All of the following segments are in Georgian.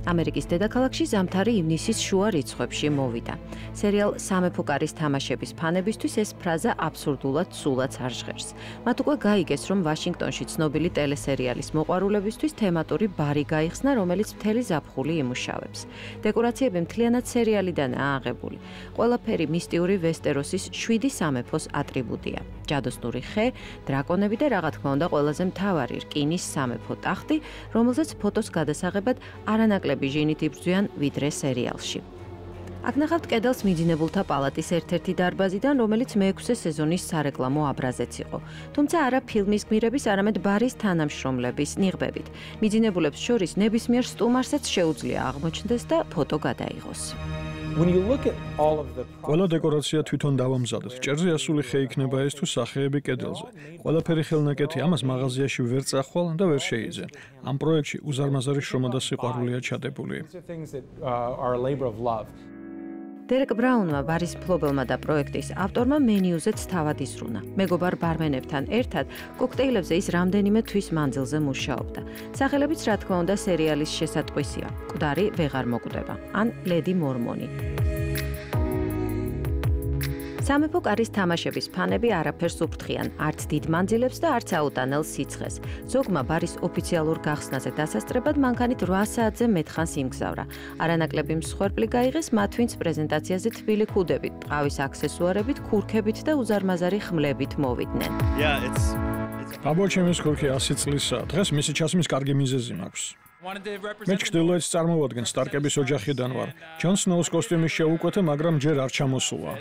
ამერიკის დედაქალაქში ზამთარი ივნისის შუა რიცხვებში მოვიდა. სერიალ სამეფო კარის თამაშების ფანებისთვის ეს ფრაზა აბსურდულად სულაც არ ჟღერს. მათ უკვე გაიგეს, რომ ვაშინგტონში ცნობილი ტელესერიალის მოყვარულებისთვის თემატური ბარი გაიხსნა, რომელიც მთელი ზაფხული იმუშავებს. დეკორაციები მთლიანად სერიალიდანაა აღებული. ყველაფერი მისტიური ვესტეროსის 7 სამეფოს ატრიბუტია. ჯადოსნური ხე, დრაკონები და რა თქმა უნდა ყველაზე მთავარი რკინის სამეფო ტახტი, რომელზეც ფოტოს გადასაღებად არანაკლები ჟინით იბრძვიან ვიდრე სერიალში. აქ ნახავთ კედელს მიძინებულთა პალატის ერთ-ერთი დარბაზიდან, რომელიც მე-6 სეზონის სარეკლამო აბრაზეც იყო. თუმცა არა ფილმის გმირების, არამედ ბარის თანამშრომლების ნიღბებით. მიძინებულებს შორის ნებისმიერ სტუმარსაც შეუძლია აღმოჩნდეს და ფოტო გადაიღოს. ყველა დეკორაცია თვითონ დავამზადეთ. ჭერზე ასული ხე იქნება ეს თუ სახეები კედელზე. ყველაფერი ხელნაკეთი, ამას მაღაზიაში ვერ წახვალ და ვერ შეიძენ. ამ პროექტში უზარმაზარი შრომა და სიყვარულია ჩადებული. დერეკ ბრაუნმა, ბარის მფლობელმა და პროექტის ავტორმა მენიუზეც თავად იზრუნა. მეგობარ ბარმენებთან ერთად კოქტეილებზე ის რამდენიმე თვის მანძილზე მუშაობდა. სახელებიც რა თქმა უნდა სერიალის შესატყვისია. მკვდარი ვეღარ მოკვდება. ან ლედი მორმონი. სამეფო კარის თამაშების ფანები არაფერს უფრთხიან, არც დიდ მანძილებს და არც აუტანელ სიცხეს. ზოგმა ბარის ოფიციალურ გახსნაზე დასასწრებად მანქანით 8 საათზე მეტხანს იმგზავრა. არანაკლები მსხვერპლი გაიღეს მათ, ვინც პრეზენტაციაზე თბილი ქუდებით, ტყავის აქსესუარებით, ქურქებით და უზარმაზარი ხმლებით მოვიდნენ. აბა ჩემს ქურქი 100 წლისაა. დღეს მისი ჩასმის კარგი მიზეზი მაქვს. მე ჩრდილოეთს წარმოვადგენ, სტარკების ოჯახიდან ვარ. ჯონ სნოუს კოსტიუმის შევუკვეთე, მაგრამ ჯერ არ ჩამოსულა.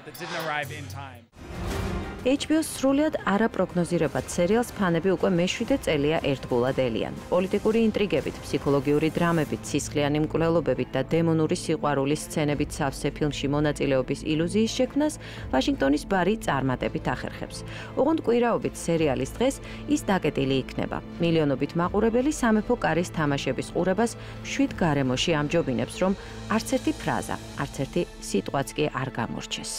HBO-ს სრულად არაპროგნოზირებად სერიალს ფანები უკვე მე-7 წელია ერთგულად ელიან. პოლიტიკური ინტრიგებით, ფსიქოლოგიური დრამებით, სისხლიანი მკვლელობებით და დემონური სიყვარულის სცენებით სავსე ფილმში მონაწილეობის ილუზიის შექმნას ვაშინგტონის ბარი წარმატებით ახერხებს. ოღონდ კვირაობით სერიალის დღეს ის დაკეტილი იქნება. მილიონობით მაყურებელი სამეფო კარის თამაშების ყურებას მშვიდ გარემოში ამჯობინებს, რომ არც ერთი ფრაზა, არც ერთი სიტყვაც კი არ გამორჩეს.